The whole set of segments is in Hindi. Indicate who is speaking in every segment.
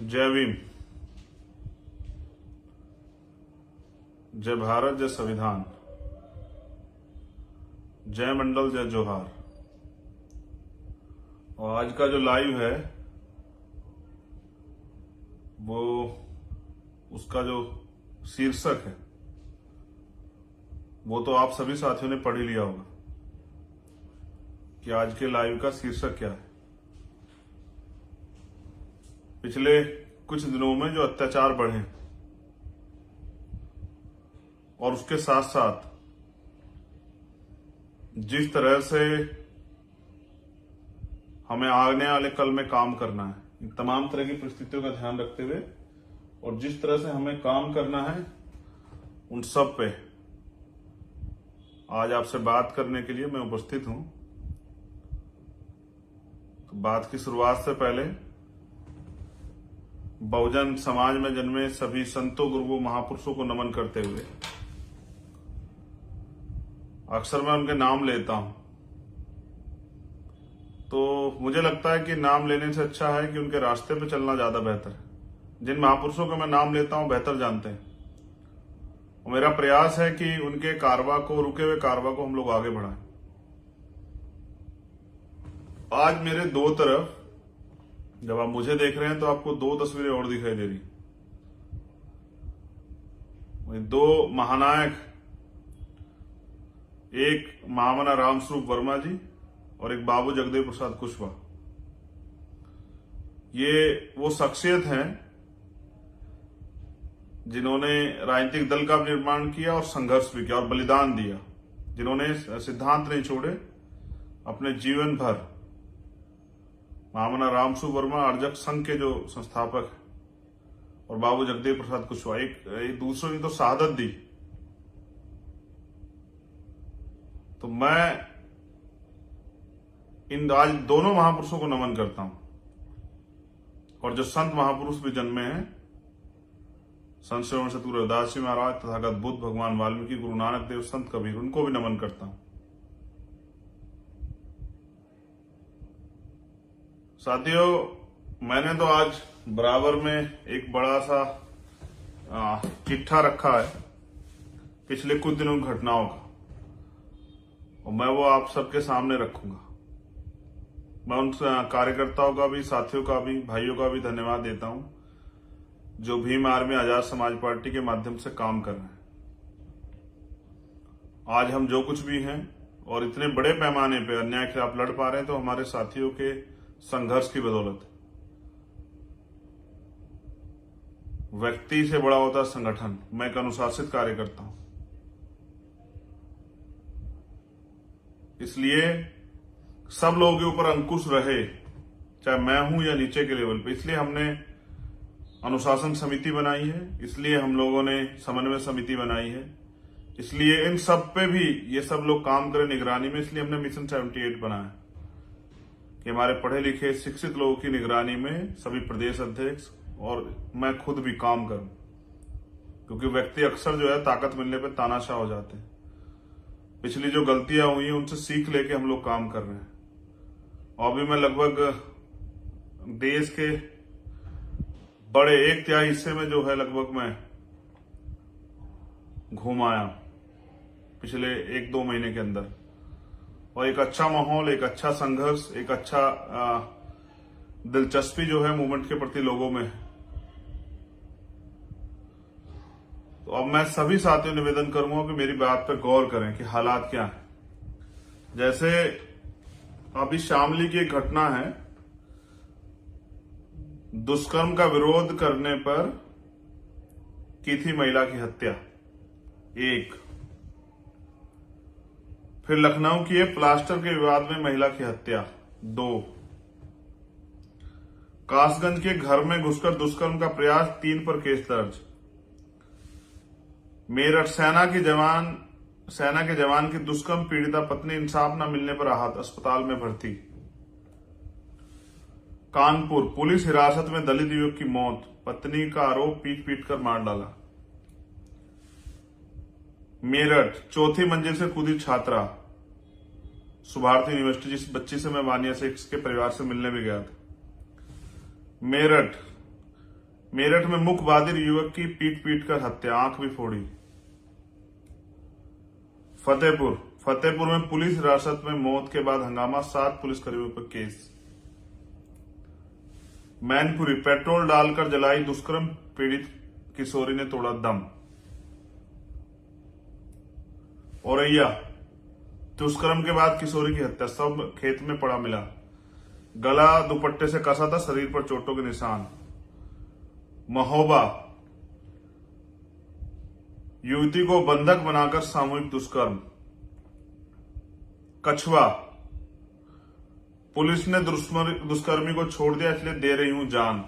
Speaker 1: जय भीम, जय भारत, जय संविधान, जय मंडल, जय जोहार। और आज का जो लाइव है वो उसका जो शीर्षक है वो तो आप सभी साथियों ने पढ़ ही लिया होगा कि आज के लाइव का शीर्षक क्या है। पिछले कुछ दिनों में जो अत्याचार बढ़े और उसके साथ साथ जिस तरह से हमें आने वाले कल में काम करना है, इन तमाम तरह की परिस्थितियों का ध्यान रखते हुए और जिस तरह से हमें काम करना है उन सब पे आज आपसे बात करने के लिए मैं उपस्थित हूं। तो बात की शुरुआत से पहले बहुजन समाज में जन्मे सभी संतों, गुरुओं, महापुरुषों को नमन करते हुए अक्सर मैं उनके नाम लेता हूं तो मुझे लगता है कि नाम लेने से अच्छा है कि उनके रास्ते पे चलना ज्यादा बेहतर है। जिन महापुरुषों का मैं नाम लेता हूं बेहतर जानते हैं और मेरा प्रयास है कि उनके कारवा को, रुके हुए कारवा को हम लोग आगे बढ़ाएं। आज मेरे दो तरफ जब आप मुझे देख रहे हैं तो आपको दो तस्वीरें और दिखाई दे रही। दो महानायक, एक महामना रामस्वरूप वर्मा जी और एक बाबू जगदेव प्रसाद कुशवाहा। ये वो शख्सियत हैं जिन्होंने राजनीतिक दल का निर्माण किया और संघर्ष भी किया और बलिदान दिया, जिन्होंने सिद्धांत नहीं छोड़े अपने जीवन भर। महामना रामस्वरूप वर्मा अर्जक संघ के जो संस्थापक हैं और बाबू जगदेव प्रसाद कुशवाहा एक दूसरों की तो शहादत दी। तो मैं इन आज दोनों महापुरुषों को नमन करता हूं और जो संत महापुरुष भी जन्मे हैं, संत श्रवण शतुर रविदास जी महाराज, तथागत बुद्ध, भगवान वाल्मीकि, गुरु नानक देव, संत कबीर, उनको भी नमन करता हूं। साथियों, मैंने तो आज बराबर में एक बड़ा सा चिट्ठा रखा है पिछले कुछ दिनों की घटनाओं का और मैं वो आप सबके सामने रखूंगा। मैं उन कार्यकर्ताओं का भी, साथियों का भी, भाइयों का भी धन्यवाद देता हूं जो भीम आर्मी आजाद समाज पार्टी के माध्यम से काम कर रहे हैं। आज हम जो कुछ भी हैं और इतने बड़े पैमाने पे अन्याय के खिलाफ लड़ पा रहे हैं तो हमारे साथियों के संघर्ष की बदौलत। व्यक्ति से बड़ा होता है संगठन। मैं एक अनुशासित कार्यकर्ता हूं, इसलिए सब लोगों के ऊपर अंकुश रहे, चाहे मैं हूं या नीचे के लेवल पे। इसलिए हमने अनुशासन समिति बनाई है, इसलिए हम लोगों ने समन्वय समिति बनाई है, इसलिए इन सब पे भी ये सब लोग काम करें निगरानी में। इसलिए हमने मिशन 78 बनाया कि हमारे पढ़े लिखे शिक्षित लोगों की निगरानी में सभी प्रदेश अध्यक्ष और मैं खुद भी काम करूं, क्योंकि व्यक्ति अक्सर जो है ताकत मिलने पे तानाशाह हो जाते हैं। पिछली जो गलतियां हुई हैं उनसे सीख लेके हम लोग काम कर रहे हैं और अभी मैं लगभग देश के बड़े 1/3 हिस्से में जो है लगभग मैं घूम आया पिछले 1-2 महीने के अंदर और एक अच्छा माहौल, एक अच्छा संघर्ष, एक अच्छा दिलचस्पी जो है मूवमेंट के प्रति लोगों में है। तो अब मैं सभी साथियों निवेदन करूंगा कि मेरी बात पर गौर करें कि हालात क्या है। जैसे अभी शामली की एक घटना है, दुष्कर्म का विरोध करने पर की थी महिला की हत्या, एक। फिर लखनऊ की प्लास्टर के विवाद में महिला की हत्या, 2। कासगंज के घर में घुसकर दुष्कर्म का प्रयास, 3 पर केस दर्ज। मेरठ सेना के जवान की दुष्कर्म पीड़िता पत्नी इंसाफ न मिलने पर आहत, अस्पताल में भर्ती। कानपुर पुलिस हिरासत में दलित युवक की मौत, पत्नी का आरोप पीट पीट कर मार डाला। मेरठ 4थी मंजिल से कूदी छात्रा, सुभारती यूनिवर्सिटी, जिस बच्ची से मैं वानिया 6 के परिवार से मिलने भी गया था। मेरठ मेरठ में मुख बहादुर युवक की पीट पीट कर हत्या, आंख भी फोड़ी। फतेहपुर में पुलिस हिरासत में मौत के बाद हंगामा, 7 पुलिसकर्मियों पर केस। मैनपुरी, पेट्रोल डालकर जलाई दुष्कर्म पीड़ित किशोरी ने तोड़ा दम। औरैया, दुष्कर्म के बाद किशोरी की हत्या, सब खेत में पड़ा मिला, गला दुपट्टे से कसा था, शरीर पर चोटों के निशान। महोबा, युवती को बंधक बनाकर सामूहिक दुष्कर्म। कछवा, पुलिस ने दुष्कर्मी को छोड़ दिया इसलिए दे रही हूं जान।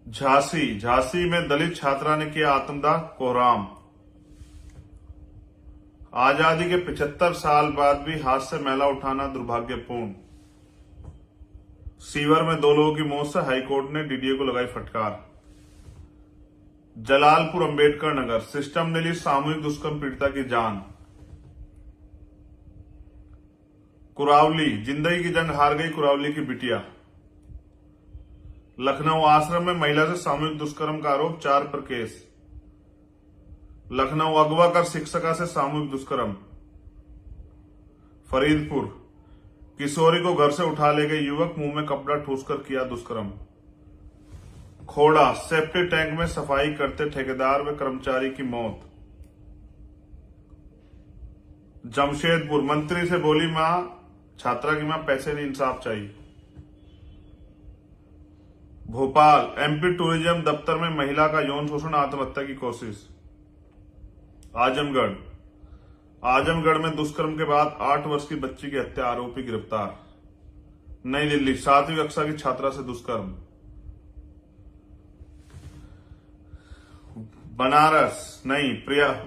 Speaker 1: झांसी में दलित छात्रा ने किया आत्मदाह, कोहराम। आजादी के 75 साल बाद भी हाथ से मैला उठाना दुर्भाग्यपूर्ण। सीवर में 2 लोगों की मौत से हाईकोर्ट ने डीडीए को लगाई फटकार। जलालपुर अंबेडकर नगर, सिस्टम ने ली सामूहिक दुष्कर्म पीड़िता की जान। कुरावली, जिंदगी की जंग हार गई कुरावली की बिटिया। लखनऊ, आश्रम में महिला से सामूहिक दुष्कर्म का आरोप, 4 पर केस। लखनऊ, अगवा कर शिक्षिका से सामूहिक दुष्कर्म। फरीदपुर, किशोरी को घर से उठा ले गए युवक, मुंह में कपड़ा ठूसकर किया दुष्कर्म। खोड़ा, सेप्टिक टैंक में सफाई करते ठेकेदार व कर्मचारी की मौत। जमशेदपुर, मंत्री से बोली मां, छात्रा की मां, पैसे नहीं इंसाफ चाहिए। भोपाल, एमपी टूरिज्म दफ्तर में महिला का यौन शोषण, आत्महत्या की कोशिश। आजमगढ़ में दुष्कर्म के बाद 8 वर्ष की बच्ची की हत्या, आरोपी गिरफ्तार। नई दिल्ली, 7वीं कक्षा की छात्रा से दुष्कर्म।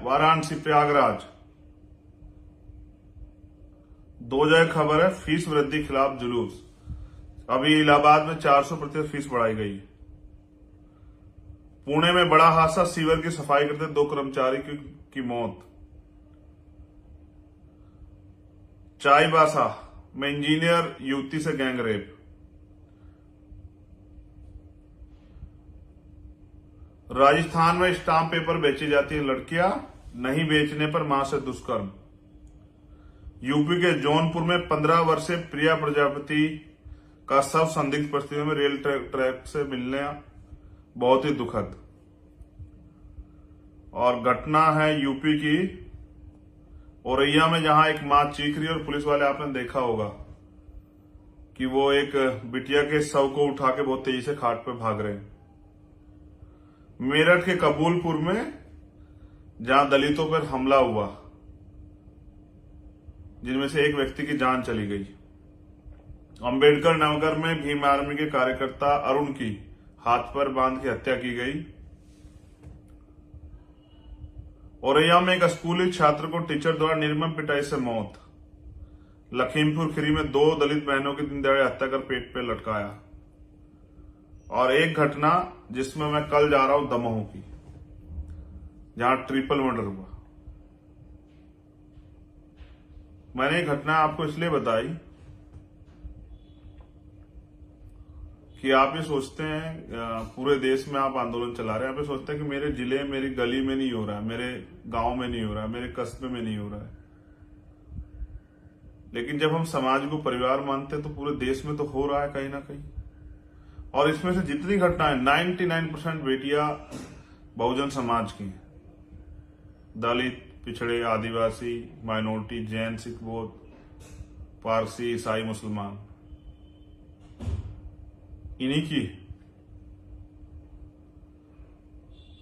Speaker 1: वाराणसी, प्रयागराज, 2 जगह खबर है, फीस वृद्धि खिलाफ जुलूस। अभी इलाहाबाद में 400% फीस बढ़ाई गई। पुणे में बड़ा हादसा, सीवर की सफाई करते 2 कर्मचारी की मौत। चाईबासा में इंजीनियर युवती से गैंगरेप। राजस्थान में स्टाम्प पेपर बेची जाती है लड़कियां, नहीं बेचने पर मां से दुष्कर्म। यूपी के जौनपुर में 15 वर्षीय प्रिया प्रजापति का शव संदिग्ध परिस्थितियों में रेल ट्रैक से मिलने, बहुत ही दुखद। और घटना है यूपी की औरैया में, जहां एक मां चीख रही है और पुलिस वाले, आपने देखा होगा कि वो एक बिटिया के शव को उठा के बहुत तेजी से खाट पे भाग रहे हैं। मेरठ के कबूलपुर में, जहां दलितों पर हमला हुआ, जिनमें से एक व्यक्ति की जान चली गई। अंबेडकर नगर में भीम आर्मी के कार्यकर्ता अरुण की हाथ पर बांध के हत्या की गई। औरैया में एक स्कूली छात्र को टीचर द्वारा निर्मम पिटाई से मौत। लखीमपुर खीरी में 2 दलित बहनों की दिन दहाड़े हत्या कर पेट पे लटकाया। और एक घटना जिसमें मैं कल जा रहा हूं दमोह की, जहां ट्रिपल मर्डर हुआ। मैंने ये घटना आपको इसलिए बताई कि आप ये सोचते हैं पूरे देश में आप आंदोलन चला रहे हैं, आप ये सोचते हैं कि मेरे जिले, मेरी गली में नहीं हो रहा है, मेरे गांव में नहीं हो रहा है, मेरे कस्बे में नहीं हो रहा है। लेकिन जब हम समाज को परिवार मानते हैं तो पूरे देश में तो हो रहा है कहीं ना कहीं। और इसमें से जितनी घटनाएं, 99% बेटियां बहुजन समाज की हैं। दलित, पिछड़े, आदिवासी, माइनॉरिटी, जैन, सिख, बौद्ध, पारसी, ईसाई, मुसलमान, इन्हीं की।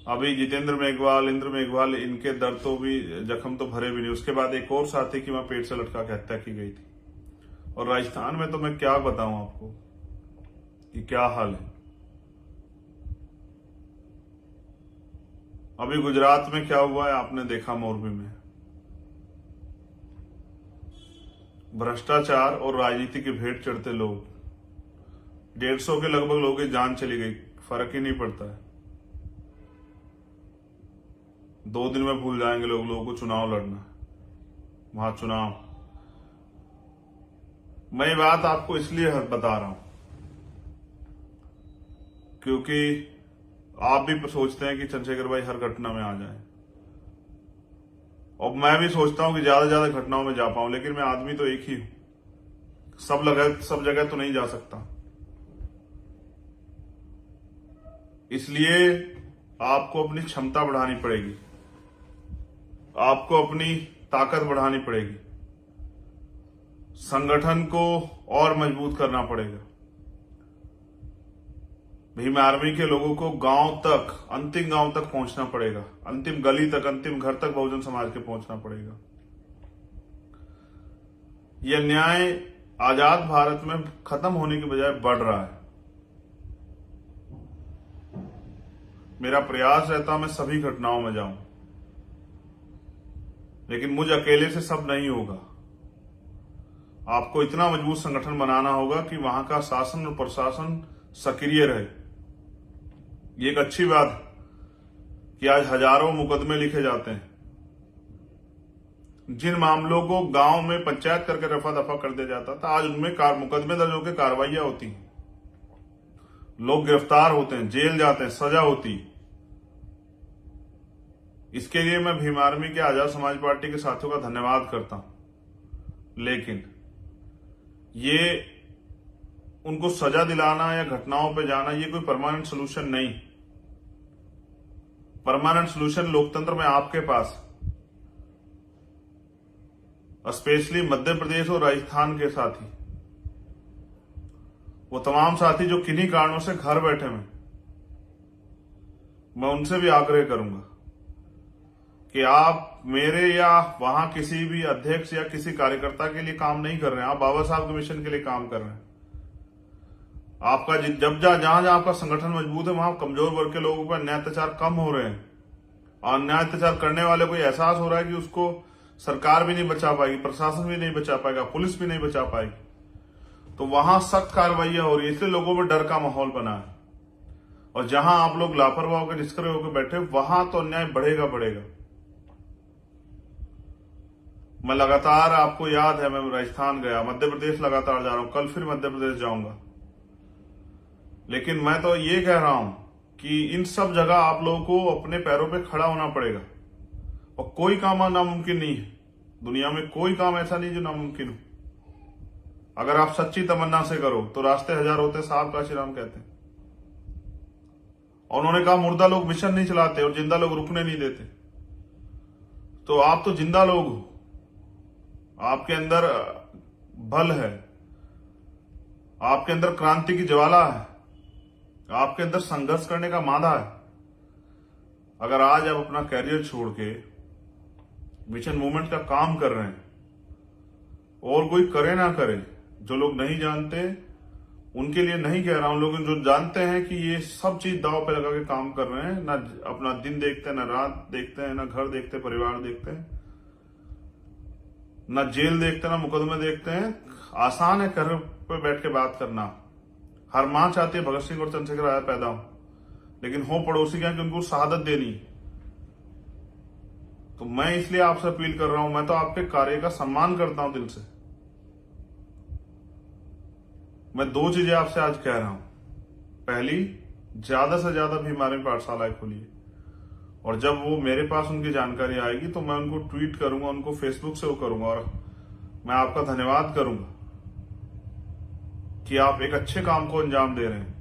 Speaker 1: अभी जितेंद्र मेघवाल, इंद्र मेघवाल, इनके दर्द तो भी, जख्म तो भरे भी नहीं। उसके बाद एक और साथी की वहां पेट से लटका के हत्या की गई थी। और राजस्थान में तो मैं क्या बताऊं आपको कि क्या हाल है। अभी गुजरात में क्या हुआ है आपने देखा, मोरबी में। भ्रष्टाचार और राजनीति की भेंट चढ़ते लोग, 150 के लगभग लोगों की जान चली गई, फर्क ही नहीं पड़ता है। 2 दिन में भूल जाएंगे लोगों को चुनाव लड़ना। वहां चुनाव, मैं ये बात आपको इसलिए बता रहा हूं क्योंकि आप भी सोचते हैं कि चंद्रशेखर भाई हर घटना में आ जाएं, और मैं भी सोचता हूं कि ज्यादा से ज्यादा घटनाओं में जा पाऊं, लेकिन मैं आदमी तो एक ही हूं, सब जगह तो नहीं जा सकता। इसलिए आपको अपनी क्षमता बढ़ानी पड़ेगी, आपको अपनी ताकत बढ़ानी पड़ेगी, संगठन को और मजबूत करना पड़ेगा। भीम आर्मी के लोगों को गांव तक, अंतिम गांव तक पहुंचना पड़ेगा, अंतिम गली तक, अंतिम घर तक बहुजन समाज के पहुंचना पड़ेगा। यह न्याय आजाद भारत में खत्म होने के बजाय बढ़ रहा है। मेरा प्रयास रहता मैं सभी घटनाओं में जाऊं, लेकिन मुझ अकेले से सब नहीं होगा। आपको इतना मजबूत संगठन बनाना होगा कि वहां का शासन और प्रशासन सक्रिय रहे। ये एक अच्छी बात है कि आज हजारों मुकदमे लिखे जाते हैं। जिन मामलों को गांव में पंचायत करके रफा दफा कर दिया जाता था, आज उनमें मुकदमे दर्ज होकर कार्रवाइयां होती हैं, लोग गिरफ्तार होते हैं, जेल जाते हैं, सजा होती। इसके लिए मैं भीम आर्मी के आजाद समाज पार्टी के साथियों का धन्यवाद करता हूं, लेकिन ये उनको सजा दिलाना या घटनाओं पे जाना ये कोई परमानेंट सोल्यूशन नहीं। परमानेंट सोल्यूशन लोकतंत्र में आपके पास, स्पेशली मध्य प्रदेश और राजस्थान के साथी, वो तमाम साथी जो किन्हीं कारणों से घर बैठे हैं, मैं उनसे भी आग्रह करूंगा कि आप मेरे या वहां किसी भी अध्यक्ष या किसी कार्यकर्ता के लिए काम नहीं कर रहे हैं, आप बाबा साहब के मिशन के लिए काम कर रहे हैं। आपका जहां जहां आपका संगठन मजबूत है, वहां कमजोर वर्ग के लोगों पर अन्याय अत्याचार कम हो रहे हैं, और अन्याय अत्याचार करने वाले को एहसास हो रहा है कि उसको सरकार भी नहीं बचा पाएगी, प्रशासन भी नहीं बचा पाएगा, पुलिस भी नहीं बचा पाएगी, तो वहां सख्त कार्रवाइयां हो रही है। इसलिए लोगों में डर का माहौल बना है, और जहां आप लोग लापरवाह होकर निष्क्रिय होकर बैठे, वहां तो अन्याय बढ़ेगा बढ़ेगा। मैं लगातार, आपको याद है, मैं राजस्थान गया, मध्य प्रदेश लगातार जा रहा हूं, कल फिर मध्य प्रदेश जाऊंगा। लेकिन मैं तो ये कह रहा हूं कि इन सब जगह आप लोगों को अपने पैरों पे खड़ा होना पड़ेगा, और कोई काम नामुमकिन नहीं है। दुनिया में कोई काम ऐसा नहीं जो नामुमकिन हो। अगर आप सच्ची तमन्ना से करो तो रास्ते हजार होते, साहब काशीराम कहते हैं। और उन्होंने कहा मुर्दा लोग मिशन नहीं चलाते और जिंदा लोग रुकने नहीं देते। तो आप तो जिंदा लोग हो, आपके अंदर बल है, आपके अंदर क्रांति की ज्वाला है, आपके अंदर संघर्ष करने का मादा है। अगर आज आप अपना कैरियर छोड़ के मिशन मूवमेंट का काम कर रहे हैं, और कोई करे ना करे, जो लोग नहीं जानते उनके लिए नहीं कह रहा हूं, लोग जो जानते हैं कि ये सब चीज दांव पे लगा के काम कर रहे हैं, ना अपना दिन देखते हैं, ना रात देखते हैं, ना घर देखते, परिवार देखते हैं, ना जेल देखते, ना मुकदमे देखते हैं। आसान है घर पे बैठ के बात करना। हर मां चाहती है भगत सिंह और चंद्रशेखर आजाद पैदा हो, लेकिन हो पड़ोसी क्या कि उनको शहादत देनी। तो मैं इसलिए आपसे अपील कर रहा हूं, मैं तो आपके कार्य का सम्मान करता हूं दिल से। मैं दो चीजें आपसे आज कह रहा हूं। पहली, ज्यादा से ज्यादा भीम आर्मी पाठशालाएं खोलिए, और जब वो मेरे पास उनकी जानकारी आएगी तो मैं उनको ट्वीट करूंगा, उनको फेसबुक से वो करूंगा, और मैं आपका धन्यवाद करूंगा कि आप एक अच्छे काम को अंजाम दे रहे हैं।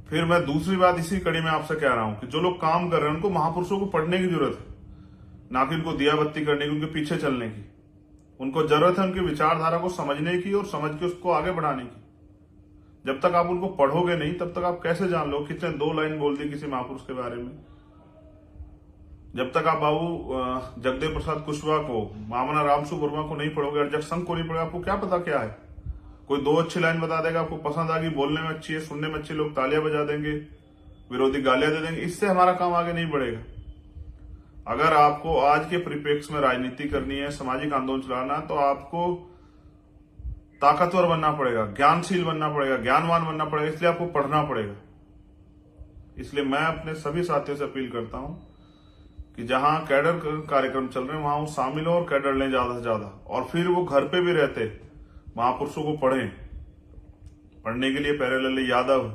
Speaker 1: फिर मैं दूसरी बात इसी कड़ी में आपसे कह रहा हूं कि जो लोग काम कर रहे हैं उनको महापुरुषों को पढ़ने की जरूरत है, ना कि उनको दिया बत्ती करने की, उनके पीछे चलने की। उनको जरूरत है उनकी विचारधारा को समझने की और समझ के उसको आगे बढ़ाने की। जब तक आप उनको पढ़ोगे नहीं, तब तक आप कैसे जान लो कितने 2 लाइन बोल दी किसी महापुरुष के बारे में। जब तक आप बाबू जगदेव प्रसाद कुशवाहा को, मामना रामसु वर्मा को नहीं पढ़ोगे, अर्जक संघ को नहीं पढ़ोगे, आपको क्या पता क्या है। कोई 2 अच्छी लाइन बता देगा, आपको पसंद आ गई, बोलने में अच्छी है, सुनने में अच्छी, लोग तालियां बजा देंगे, विरोधी गालियां दे देंगे, इससे हमारा काम आगे नहीं बढ़ेगा। अगर आपको आज के परिप्रेक्ष्य में राजनीति करनी है, सामाजिक आंदोलन चलाना, तो आपको ताकतवर बनना पड़ेगा, ज्ञानशील बनना पड़ेगा, ज्ञानवान बनना पड़ेगा, इसलिए आपको पढ़ना पड़ेगा। इसलिए मैं अपने सभी साथियों से अपील करता हूं कि जहां कैडर कार्यक्रम चल रहे हैं वहां वो शामिल हो और कैडर लें ज्यादा से ज्यादा, और फिर वो घर पे भी रहते महापुरुषों को पढ़ें। पढ़ने के लिए प्यारेलाल यादव,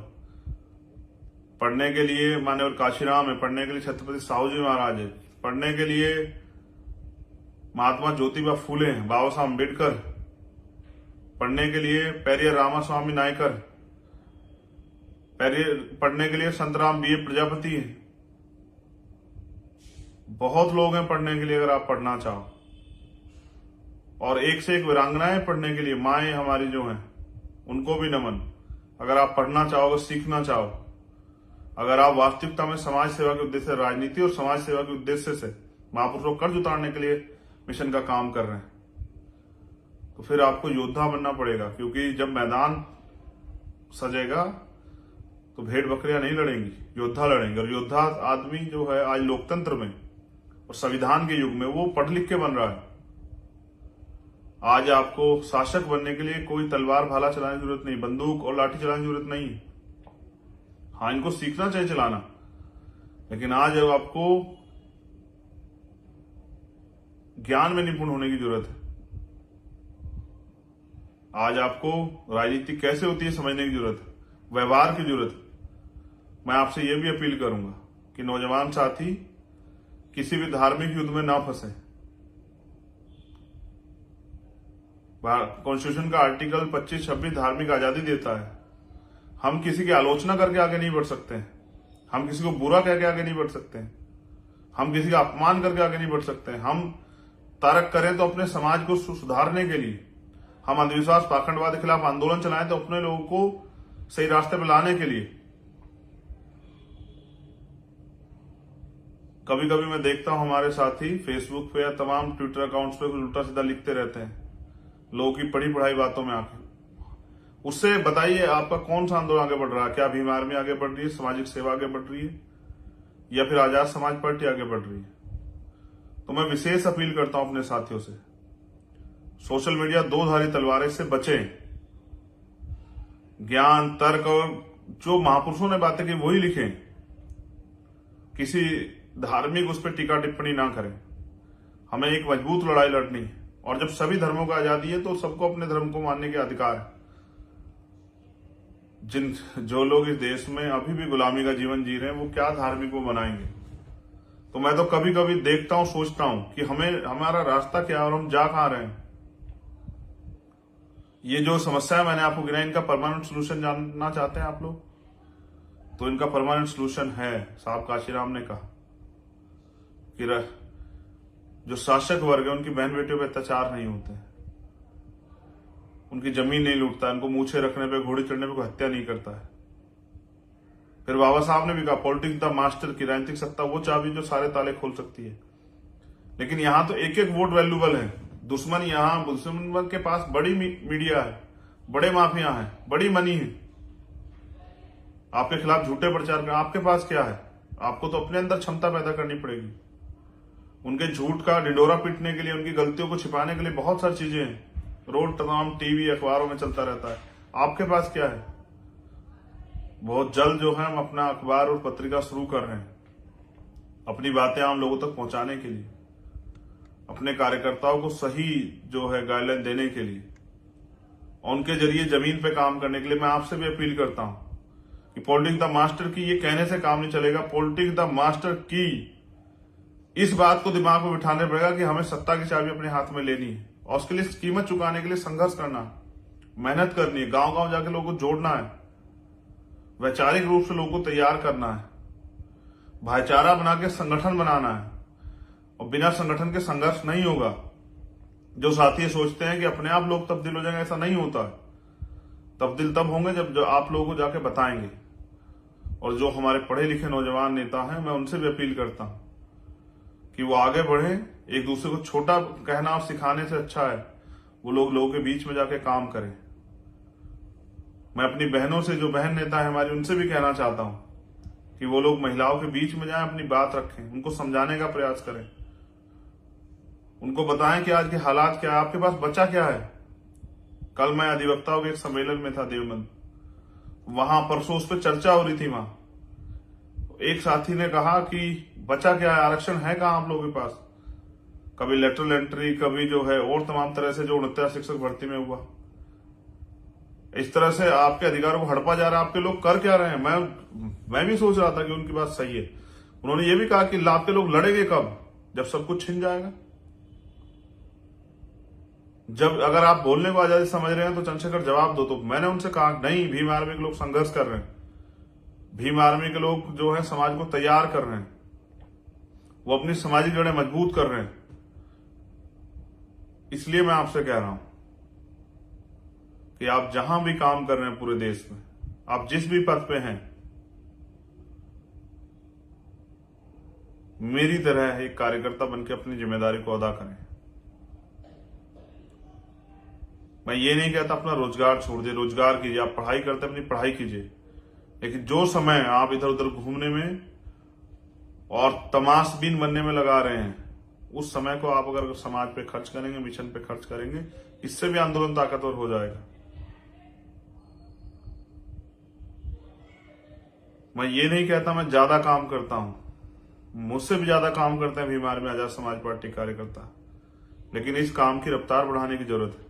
Speaker 1: पढ़ने के लिए मान्यवर काशीराम है, पढ़ने के लिए छत्रपति साहू जी महाराज है, पढ़ने के लिए महात्मा ज्योतिबा फूले हैं, बाबा साहब अम्बेडकर, पढ़ने के लिए पेरियर रामास्वामी नायकर, पढ़ने के लिए संतराम बी प्रजापति हैं। बहुत लोग हैं पढ़ने के लिए अगर आप पढ़ना चाहो, और एक से एक वीरांगनाएं पढ़ने के लिए, माएं हमारी जो हैं उनको भी नमन। अगर आप पढ़ना चाहो, अगर सीखना चाहो, अगर आप वास्तविकता में समाज सेवा के उद्देश्य से, राजनीति और समाज सेवा के उद्देश्य से महापुरुषों को कर्ज उतारने के लिए मिशन का काम कर रहे हैं, तो फिर आपको योद्धा बनना पड़ेगा। क्योंकि जब मैदान सजेगा तो भेड़ बकरियां नहीं लड़ेंगी, योद्धा लड़ेंगे। और योद्धा आदमी जो है आज लोकतंत्र में और संविधान के युग में वो पढ़ लिख के बन रहा है। आज आपको शासक बनने के लिए कोई तलवार भाला चलाने की जरूरत नहीं, बंदूक और लाठी चलाने की जरूरत नहीं। हाँ, इनको सीखना चाहिए चलाना, लेकिन आज अब आपको ज्ञान में निपुण होने की जरूरत है। आज आपको राजनीति कैसे होती है समझने की जरूरत है, व्यवहार की जरूरत है। मैं आपसे यह भी अपील करूंगा कि नौजवान साथी किसी भी धार्मिक युद्ध में ना फंसे। कॉन्स्टिट्यूशन का आर्टिकल 25-26 धार्मिक आजादी देता है। हम किसी की आलोचना करके आगे नहीं बढ़ सकते हैं, हम किसी को बुरा कह के आगे नहीं बढ़ सकते हैं, हम किसी का अपमान करके आगे नहीं बढ़ सकते हैं। हम तर्क करें तो अपने समाज को सुधारने के लिए, हम अंधविश्वास पाखंडवाद के खिलाफ आंदोलन चलाएं तो अपने लोगों को सही रास्ते पर लाने के लिए। कभी कभी मैं देखता हूं हमारे साथी फेसबुक पे या तमाम ट्विटर अकाउंट्स पे कुछ उल्टा सीधा लिखते रहते हैं, लोगों की पढ़ी पढ़ाई बातों में आके। उससे बताइए आपका कौन सा आंदोलन आगे बढ़ रहा है? क्या भीम आर्मी आगे बढ़ रही है, सामाजिक सेवा आगे बढ़ रही है, या फिर आजाद समाज पार्टी आगे बढ़ रही है? तो मैं विशेष अपील करता हूं अपने साथियों से, सोशल मीडिया दो धारी तलवार से बचें। ज्ञान, तर्क और जो महापुरुषों ने बातें की वही लिखें, किसी धार्मिक उस पर टीका टिप्पणी ना करें। हमें एक मजबूत लड़ाई लड़नी है, और जब सभी धर्मों को आजादी है तो सबको अपने धर्म को मानने के अधिकार है। जो लोग इस देश में अभी भी गुलामी का जीवन जी रहे हैं वो क्या धार्मिक को बनाएंगे? तो मैं तो कभी कभी देखता हूं, सोचता हूं कि हमारा रास्ता क्या है और हम जा कहां रहे हैं। ये जो समस्या है मैंने आपको गिनाई, इनका परमानेंट सोल्यूशन जानना चाहते हैं आप लोग? तो इनका परमानेंट सोल्यूशन है, साहब काशीराम ने कहा कि जो शासक वर्ग है उनकी बहन बेटियों पे अत्याचार नहीं होते, उनकी जमीन नहीं लूटता, उनको मूछे रखने पे, घोड़े चढ़ने पे कोई हत्या नहीं करता है। फिर बाबा साहब ने भी कहा पॉलिटिक्स द मास्टर की, राजनीतिक सत्ता वो चाबी जो सारे ताले खोल सकती है। लेकिन यहां तो एक एक वोट वैल्यूबल है। दुश्मन के पास बड़ी मीडिया है, बड़े माफिया हैं, बड़ी मनी है, आपके खिलाफ झूठे प्रचार कर। आपके पास क्या है? आपको तो अपने अंदर क्षमता पैदा करनी पड़ेगी। उनके झूठ का ढिंढोरा पीटने के लिए, उनकी गलतियों को छिपाने के लिए बहुत सारी चीजें हैं, रोज तमाम टीवी अखबारों में चलता रहता है। आपके पास क्या है? बहुत जल्द जो है हम अपना अखबार और पत्रिका शुरू कर रहे हैं, अपनी बातें आम लोगों तक पहुंचाने के लिए, अपने कार्यकर्ताओं को सही जो है गाइडलाइन देने के लिए, और उनके जरिए जमीन पे काम करने के लिए। मैं आपसे भी अपील करता हूं कि पॉलिटिक्स द मास्टर की, ये कहने से काम नहीं चलेगा। पॉलिटिक्स द मास्टर की, इस बात को दिमाग में बिठाने पड़ेगा कि हमें सत्ता की चाबी अपने हाथ में लेनी है, और उसके लिए कीमत चुकाने के लिए संघर्ष करना है, मेहनत करनी है, गांव गांव जाके लोगों को जोड़ना है, वैचारिक रूप से लोगों को तैयार करना है, भाईचारा बना के संगठन बनाना है। और बिना संगठन के संघर्ष नहीं होगा। जो साथी सोचते हैं कि अपने आप लोग तब्दील हो जाएंगे, ऐसा नहीं होता है। तब्दील तब होंगे जब जो आप लोगों को जाके बताएंगे। और जो हमारे पढ़े लिखे नौजवान नेता हैं, मैं उनसे भी अपील करता हूं कि वो आगे बढ़े। एक दूसरे को छोटा कहना और सिखाने से अच्छा है वो लोगों के बीच में जाके काम करें। मैं अपनी बहनों से, जो बहन नेता है हमारी, उनसे भी कहना चाहता हूं कि वो लोग महिलाओं के बीच में जाएं, अपनी बात रखें, उनको समझाने का प्रयास करें, उनको बताएं कि आज के हालात क्या है, आपके पास बचा क्या है। कल मैं अधिवक्ताओं के एक सम्मेलन में था देवबंद, वहां परसों उस पर चर्चा हो रही थी। वहां एक साथी ने कहा कि बचा क्या है, आरक्षण है कहां आप लोगों के पास? कभी लेटरल एंट्री, कभी जो है और तमाम तरह से जो 69 शिक्षक भर्ती में हुआ, इस तरह से आपके अधिकारों को हड़पा जा रहा है। आपके लोग कर क्या रहे हैं? मैं भी सोच रहा था कि उनकी बात सही है। उन्होंने ये भी कहा कि आपके लोग लड़ेंगे कब? जब सब कुछ छिन जाएगा। जब अगर आप बोलने को आजादी समझ रहे हैं तो चंद्रशेखर जवाब दो। तो मैंने उनसे कहा नहीं, भीम आर्मी के लोग संघर्ष कर रहे हैं, भीम आर्मी के लोग जो है समाज को तैयार कर रहे हैं, वो अपनी सामाजिक जड़ें मजबूत कर रहे हैं। इसलिए मैं आपसे कह रहा हूं कि आप जहां भी काम कर रहे हैं पूरे देश में, आप जिस भी पद पे हैं, मेरी तरह एक कार्यकर्ता बनकर अपनी जिम्मेदारी को अदा करें। मैं ये नहीं कहता अपना रोजगार छोड़ दे, रोजगार कीजिए, आप पढ़ाई करते अपनी पढ़ाई कीजिए, लेकिन जो समय आप इधर उधर घूमने में और तमाशबीन बनने में लगा रहे हैं, उस समय को आप अगर समाज पे खर्च करेंगे, मिशन पे खर्च करेंगे, इससे भी आंदोलन ताकतवर हो जाएगा। मैं ये नहीं कहता मैं ज्यादा काम करता हूं, मुझसे भी ज्यादा काम करते हैं भीम आर्मी आजाद समाज पार्टी कार्यकर्ता, लेकिन इस काम की रफ्तार बढ़ाने की जरूरत है।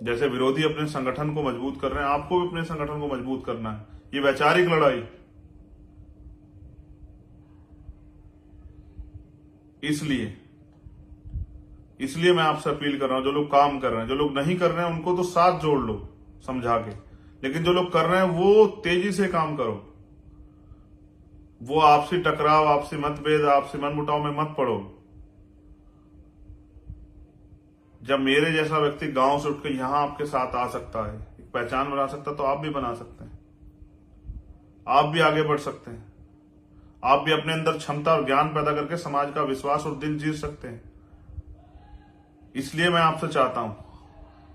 Speaker 1: जैसे विरोधी अपने संगठन को मजबूत कर रहे हैं, आपको भी अपने संगठन को मजबूत करना है। ये वैचारिक लड़ाई, इसलिए मैं आपसे अपील कर रहा हूं, जो लोग काम कर रहे हैं, जो लोग नहीं कर रहे हैं उनको तो साथ जोड़ लो समझा के, लेकिन जो लोग कर रहे हैं वो तेजी से काम करो। वो आपसी टकराव, आपसी मतभेद, आपसी मनमुटाव में मत पड़ो। जब मेरे जैसा व्यक्ति गांव से उठकर यहां आपके साथ आ सकता है, एक पहचान बना सकता है, तो आप भी बना सकते हैं, आप भी आगे बढ़ सकते हैं, आप भी अपने अंदर क्षमता और ज्ञान पैदा करके समाज का विश्वास और दिल जीत सकते हैं। इसलिए मैं आपसे चाहता हूं,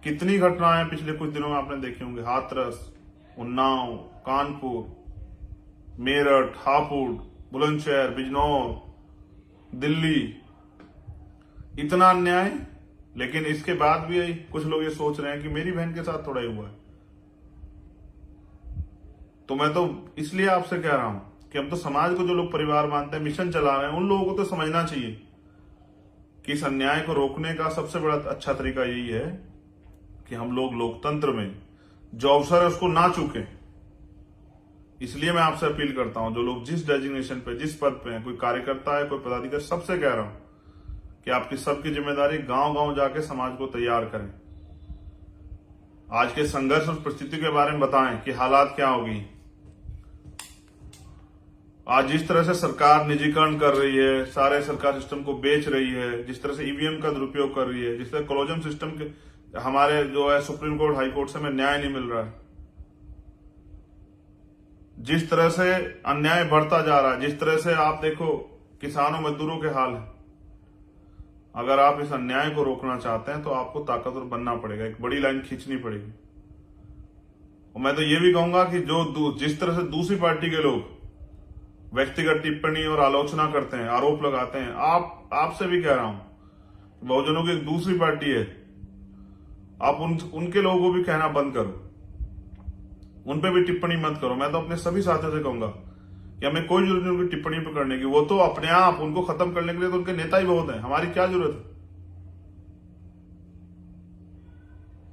Speaker 1: कितनी घटनाएं पिछले कुछ दिनों में आपने देखी होंगी, हाथरस, उन्नाव, कानपुर, मेरठ, हापुड़, बुलंदशहर, बिजनौर, दिल्ली, इतना अन्याय। लेकिन इसके बाद भी कुछ लोग ये सोच रहे हैं कि मेरी बहन के साथ थोड़ा ही हुआ है। तो मैं तो इसलिए आपसे कह रहा हूं कि हम तो समाज को जो लोग परिवार मानते हैं, मिशन चला रहे हैं, उन लोगों को तो समझना चाहिए कि इस अन्याय को रोकने का सबसे बड़ा अच्छा तरीका यही है कि हम लोग लोकतंत्र में जो अवसर है उसको ना चूकें। इसलिए मैं आपसे अपील करता हूं, जो लोग जिस डेजिग्नेशन पे, जिस पद पे हैं, कोई कार्यकर्ता है, कोई पदाधिकारी, सबसे कह रहा हूं कि आपकी सबकी जिम्मेदारी गांव गांव जाके समाज को तैयार करें। आज के संघर्ष और परिस्थिति के बारे में बताएं कि हालात क्या होगी। आज जिस तरह से सरकार निजीकरण कर रही है, सारे सरकार सिस्टम को बेच रही है, जिस तरह से ईवीएम का दुरुपयोग कर रही है, जिस तरह कोलोजन सिस्टम के हमारे जो है सुप्रीम कोर्ट, हाई कोर्ट से हमें न्याय नहीं मिल रहा है, जिस तरह से अन्याय बढ़ता जा रहा है, जिस तरह से आप देखो किसानों मजदूरों के हाल है, अगर आप इस अन्याय को रोकना चाहते हैं तो आपको ताकतवर बनना पड़ेगा, एक बड़ी लाइन खींचनी पड़ेगी। और मैं तो ये भी कहूंगा कि जो जिस तरह से दूसरी पार्टी के लोग व्यक्तिगत टिप्पणी और आलोचना करते हैं, आरोप लगाते हैं, आपसे भी कह रहा हूं, बहुजनों की एक दूसरी पार्टी है, आप उनके लोगों को भी कहना बंद करो, उन पे भी टिप्पणी मत करो। मैं तो अपने सभी साथियों से कहूंगा कि हमें कोई जरूरत नहीं उनकी टिप्पणी पर करने की, वो तो अपने आप, उनको खत्म करने के लिए तो उनके नेता ही बहुत हैं, हमारी क्या जरूरत है।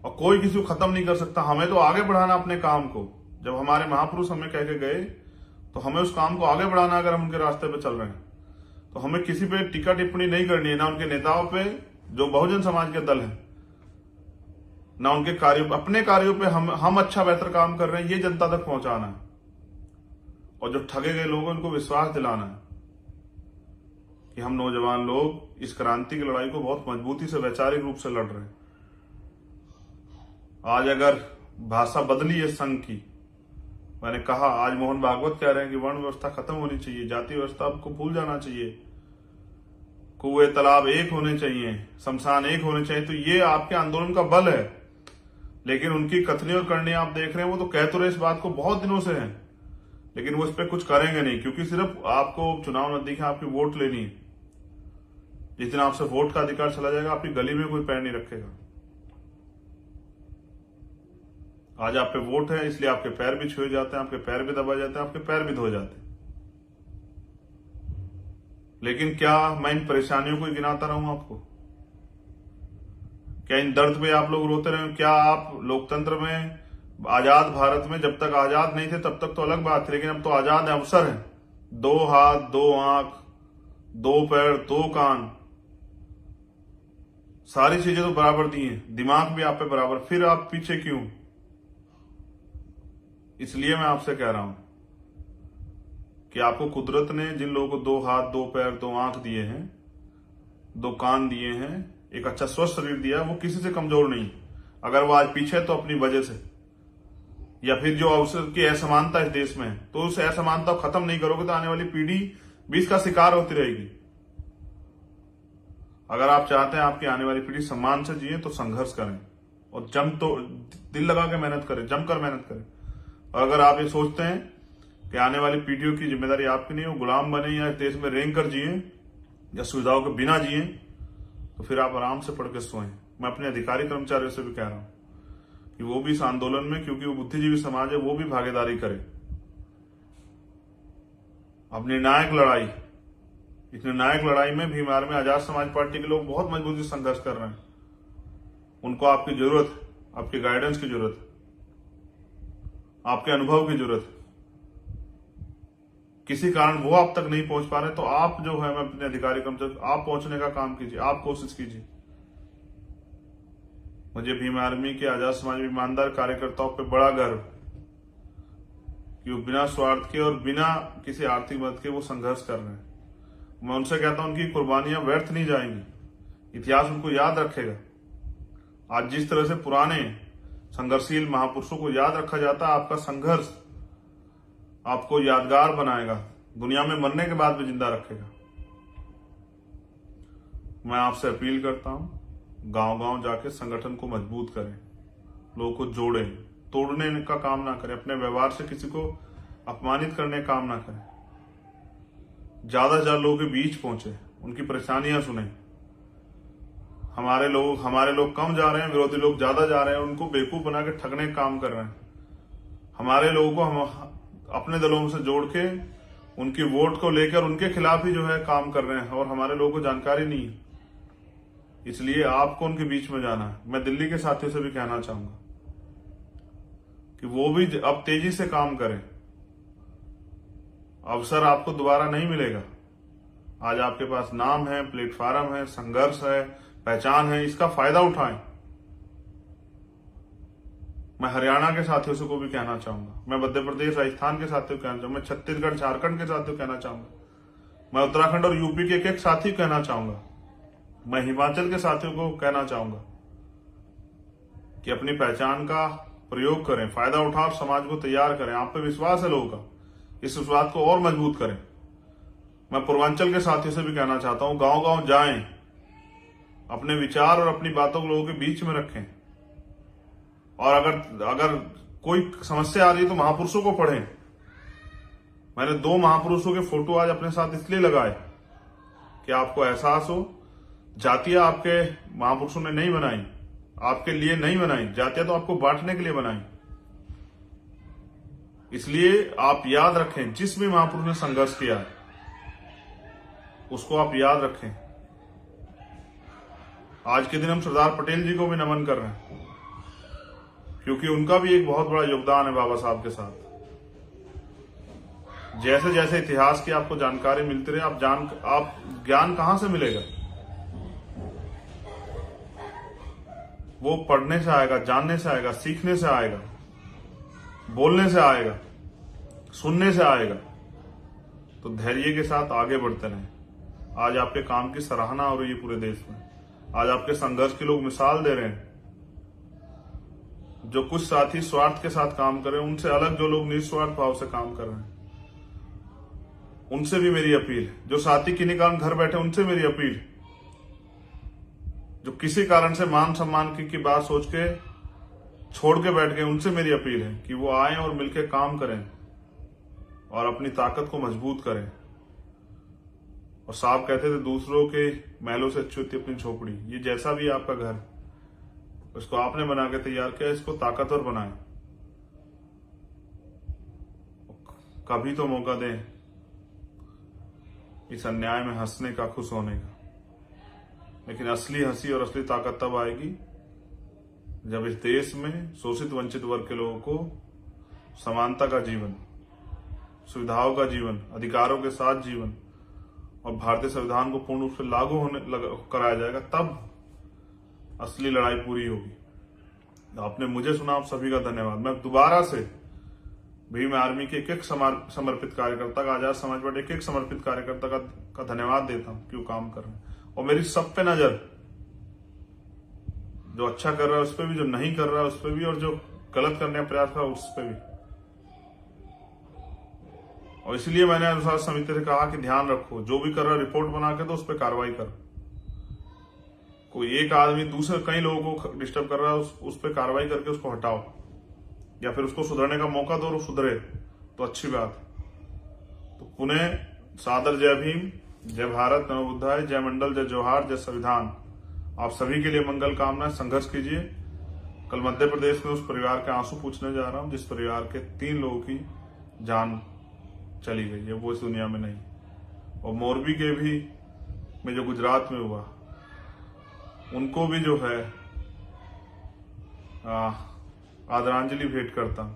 Speaker 1: और कोई किसी को खत्म नहीं कर सकता, हमें तो आगे बढ़ाना अपने काम को। जब हमारे महापुरुष हमें कह के गए तो हमें उस काम को आगे बढ़ाना। अगर हम उनके रास्ते पे चल रहे हैं तो हमें किसी पे टीका टिप्पणी नहीं करनी है, ना उनके नेताओं पे जो बहुजन समाज के दल है, ना उनके कार्यों, अपने कार्यों पे हम अच्छा बेहतर काम कर रहे हैं ये जनता तक पहुंचाना है, और जो ठगे गए लोग उनको विश्वास दिलाना है कि हम नौजवान लोग इस क्रांति की लड़ाई को बहुत मजबूती से, वैचारिक रूप से लड़ रहे हैं। आज अगर भाषा बदली है संघ की, मैंने कहा, आज मोहन भागवत कह रहे हैं कि वर्ण व्यवस्था खत्म होनी चाहिए, जाति व्यवस्था को भूल जाना चाहिए, कुएं तालाब एक होने चाहिए, शमशान एक होने चाहिए। तो ये आपके आंदोलन का बल है, लेकिन उनकी कथनी और करनी आप देख रहे हैं, वो तो कह तो रहे इस बात को बहुत दिनों से हैं, लेकिन वो इस पर कुछ करेंगे नहीं, क्योंकि सिर्फ आपको चुनाव नजदीक है, आपकी वोट लेनी है। जिस दिन आपसे वोट का अधिकार चला जाएगा, आपकी गली में कोई पैर नहीं रखेगा। आज आप पे वोट है, इसलिए आपके पैर भी छुए जाते हैं, आपके पैर भी दबाए जाते हैं, आपके पैर भी धोए जाते हैं। लेकिन क्या मैं इन परेशानियों को गिनाता रहूं आपको? क्या इन दर्द पे आप लोग रोते रहे? क्या आप लोकतंत्र में, आजाद भारत में जब तक आजाद नहीं थे तब तक तो अलग बात थी, लेकिन अब तो आजाद अवसर है। 2 हाथ, 2 आंख, 2 पैर, 2 कान, सारी चीजें तो बराबर दी हैं, दिमाग भी आप पे बराबर, फिर आप पीछे क्यों? इसलिए मैं आपसे कह रहा हूं कि आपको कुदरत ने जिन लोगों को 2 हाथ, 2 पैर, 2 आंख दिए हैं, 2 कान दिए हैं, एक अच्छा स्वस्थ शरीर दिया, वो किसी से कमजोर नहीं। अगर वो आज पीछे है तो अपनी वजह से, या फिर जो अवसर की असमानता इस देश में है, तो उस असमानता को खत्म नहीं करोगे तो आने वाली पीढ़ी भी इसका शिकार होती रहेगी। अगर आप चाहते हैं आपकी आने वाली पीढ़ी सम्मान से जिए तो संघर्ष करें और दिल लगा के मेहनत करें, जमकर मेहनत करें। और अगर आप ये सोचते हैं कि आने वाली पीढ़ियों की जिम्मेदारी आपकी नहीं, वो गुलाम बने या इस देश में रेंग कर जिए या सुविधाओं के बिना जिए, तो फिर आप आराम से पढ़ के सोएं। मैं अपने अधिकारी कर्मचारियों से भी कह रहा हूं कि वो भी इस आंदोलन में, क्योंकि वो बुद्धिजीवी समाज है, वो भी भागीदारी करे। अब निर्णायक लड़ाई, इस निर्णायक लड़ाई में भीम आर्मी आजाद समाज पार्टी के लोग बहुत मजबूती से संघर्ष कर रहे हैं। उनको आपकी जरूरत, आपके गाइडेंस की जरूरत, आपके अनुभव की जरूरत। किसी कारण वो आप तक नहीं पहुंच पा रहे तो आप जो है, मैं अपने अधिकारी कर्मचारी, आप पहुंचने का काम कीजिए, आप कोशिश कीजिए। मुझे भीम आर्मी के आजाद समाज ईमानदार कार्यकर्ताओं पे बड़ा गर्व कि वो बिना स्वार्थ के और बिना किसी आर्थिक मदद के वो संघर्ष कर रहे हैं। मैं उनसे कहता हूं उनकी कुर्बानियां व्यर्थ नहीं जाएंगी, इतिहास उनको याद रखेगा। आज जिस तरह से पुराने संघर्षशील महापुरुषों को याद रखा जाता है, आपका संघर्ष आपको यादगार बनाएगा, दुनिया में मरने के बाद भी जिंदा रखेगा। मैं आपसे अपील करता हूं, गांव गांव जाके संगठन को मजबूत करें, लोगों को जोड़ें, तोड़ने का काम ना करें, अपने व्यवहार से किसी को अपमानित करने का काम ना करें। ज्यादा से ज्यादा लोगों के बीच पहुंचे, उनकी परेशानियां सुने। हमारे लोग कम जा रहे हैं, विरोधी लोग ज्यादा जा रहे हैं, उनको बेवकूफ बना के ठगने का काम कर रहे हैं। हमारे लोगों को हम अपने दलों से जोड़ के उनकी वोट को लेकर उनके खिलाफ ही जो है काम कर रहे हैं, और हमारे लोगों को जानकारी नहीं है। इसलिए आपको उनके बीच में जाना है। मैं दिल्ली के साथियों से भी कहना चाहूंगा कि वो भी अब तेजी से काम करें। अवसर आपको दोबारा नहीं मिलेगा। आज आपके पास नाम है, प्लेटफॉर्म है, संघर्ष है, पहचान है, इसका फायदा उठाएं। मैं हरियाणा के साथियों से को भी कहना चाहूंगा, मैं मध्य प्रदेश राजस्थान के साथियों को कहना चाहूंगा, मैं छत्तीसगढ़ झारखंड के साथियों को कहना चाहूंगा, मैं उत्तराखंड और यूपी के एक साथी कहना चाहूंगा, मैं हिमाचल के साथियों को कहना चाहूंगा कि अपनी पहचान का प्रयोग करें, फायदा उठाओ, समाज को तैयार करें। आप पे विश्वास है लोगों का, इस विश्वास को और मजबूत करें। मैं पूर्वांचल के साथियों से भी कहना चाहता हूं, गांव गांव जाएं, अपने विचार और अपनी बातों को लोगों के बीच में रखें। और अगर कोई समस्या आ रही है तो महापुरुषों को पढ़ें। मैंने 2 महापुरुषों के फोटो आज अपने साथ इसलिए लगाए कि आपको एहसास हो, जातियां आपके महापुरुषों ने नहीं बनाई, आपके लिए नहीं बनाई, जातियां तो आपको बांटने के लिए बनाई। इसलिए आप याद रखें, जिस भी महापुरुष ने संघर्ष किया है उसको आप याद रखें। आज के दिन हम सरदार पटेल जी को भी नमन कर रहे हैं, क्योंकि उनका भी एक बहुत बड़ा योगदान है बाबा साहब के साथ। जैसे जैसे इतिहास की आपको जानकारी मिलती रहे, आप ज्ञान कहां से मिलेगा? वो पढ़ने से आएगा, जानने से आएगा, सीखने से आएगा, बोलने से आएगा, सुनने से आएगा। तो धैर्य के साथ आगे बढ़ते रहें। आज आपके काम की सराहना हो रही है पूरे देश में। आज आपके संघर्ष के लोग मिसाल दे रहे हैं। जो कुछ साथी स्वार्थ के साथ काम कर रहे हैं, उनसे अलग जो लोग निस्वार्थ भाव से काम कर रहे हैं, उनसे भी मेरी अपील है। जो साथी किन्हीं कारण घर बैठे, उनसे मेरी अपील, जो किसी कारण से मान सम्मान की बात सोच के छोड़ के बैठ गए, उनसे मेरी अपील है कि वो आए और मिलकर काम करें और अपनी ताकत को मजबूत करें। और साहब कहते थे, दूसरों के महलों से अच्छी होती अपनी झोपड़ी। ये जैसा भी आपका घर, उसको आपने बना के तैयार किया, इसको ताकतवर बनाएं। कभी तो मौका दें इस अन्याय में हंसने का, खुश होने का। लेकिन असली हंसी और असली ताकत तब आएगी जब इस देश में शोषित वंचित वर्ग के लोगों को समानता का जीवन, सुविधाओं का जीवन, अधिकारों के साथ जीवन और भारतीय संविधान को पूर्ण रूप से लागू कराया जाएगा, तब असली लड़ाई पूरी होगी। आपने मुझे सुना, आप सभी का धन्यवाद। मैं दोबारा से भीम आर्मी के एक समर्पित कार्यकर्ता का, आजाद समाज पार्टी एक समर्पित कार्यकर्ता का धन्यवाद देता हूं कि वो काम कर रहे हैं। और मेरी सब पे नजर, जो अच्छा कर रहा है उस पर भी, जो नहीं कर रहा है उस पर भी, और जो गलत करने का प्रयास कर रहा है उस पर भी। और इसलिए मैंने अनुशासन समिति से कहा कि ध्यान रखो, जो भी कर रहा है रिपोर्ट बना के तो उस पर कार्रवाई करो। कोई एक आदमी दूसरे कई लोगों को डिस्टर्ब कर रहा है, उस पर कार्रवाई करके उसको हटाओ, या फिर उसको सुधरने का मौका दो और सुधरे तो अच्छी बात। तो पुनः सादर जय भीम, जय भारत, नमो बुद्धाय, जय मंडल, जय जोहार, जय संविधान। आप सभी के लिए मंगल कामना। संघर्ष कीजिए। कल मध्य प्रदेश में उस परिवार के आंसू पूछने जा रहा हूं जिस परिवार के 3 लोगों की जान चली गई है, वो इस दुनिया में नहीं। और मोरबी के भी में जो गुजरात में हुआ, उनको भी जो है आदरांजलि भेंट करता हूं।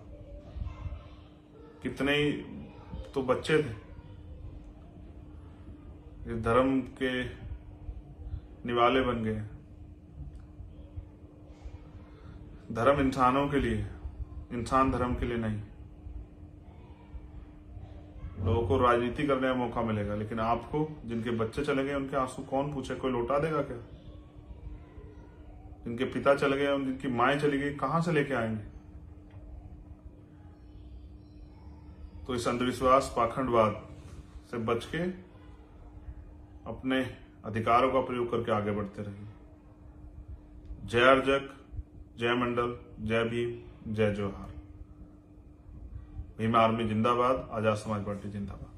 Speaker 1: कितने ही तो बच्चे थे, इस धर्म के निवाले बन गए। धर्म इंसानों के लिए, इंसान धर्म के लिए नहीं। लोगों को राजनीति करने का मौका मिलेगा, लेकिन आपको, जिनके बच्चे चले गए उनके आंसू कौन पूछे? कोई लौटा देगा क्या? जिनके पिता चले गए, जिनकी माएं चली गई, कहां से लेके आएंगे? तो इस अंधविश्वास, पाखंडवाद से बच के अपने अधिकारों का प्रयोग करके आगे बढ़ते रहिए। जय अर्जक, जय मंडल, जय भीम, जय जोहार। भीम आर्मी जिंदाबाद, आजाद समाज पार्टी जिंदाबाद।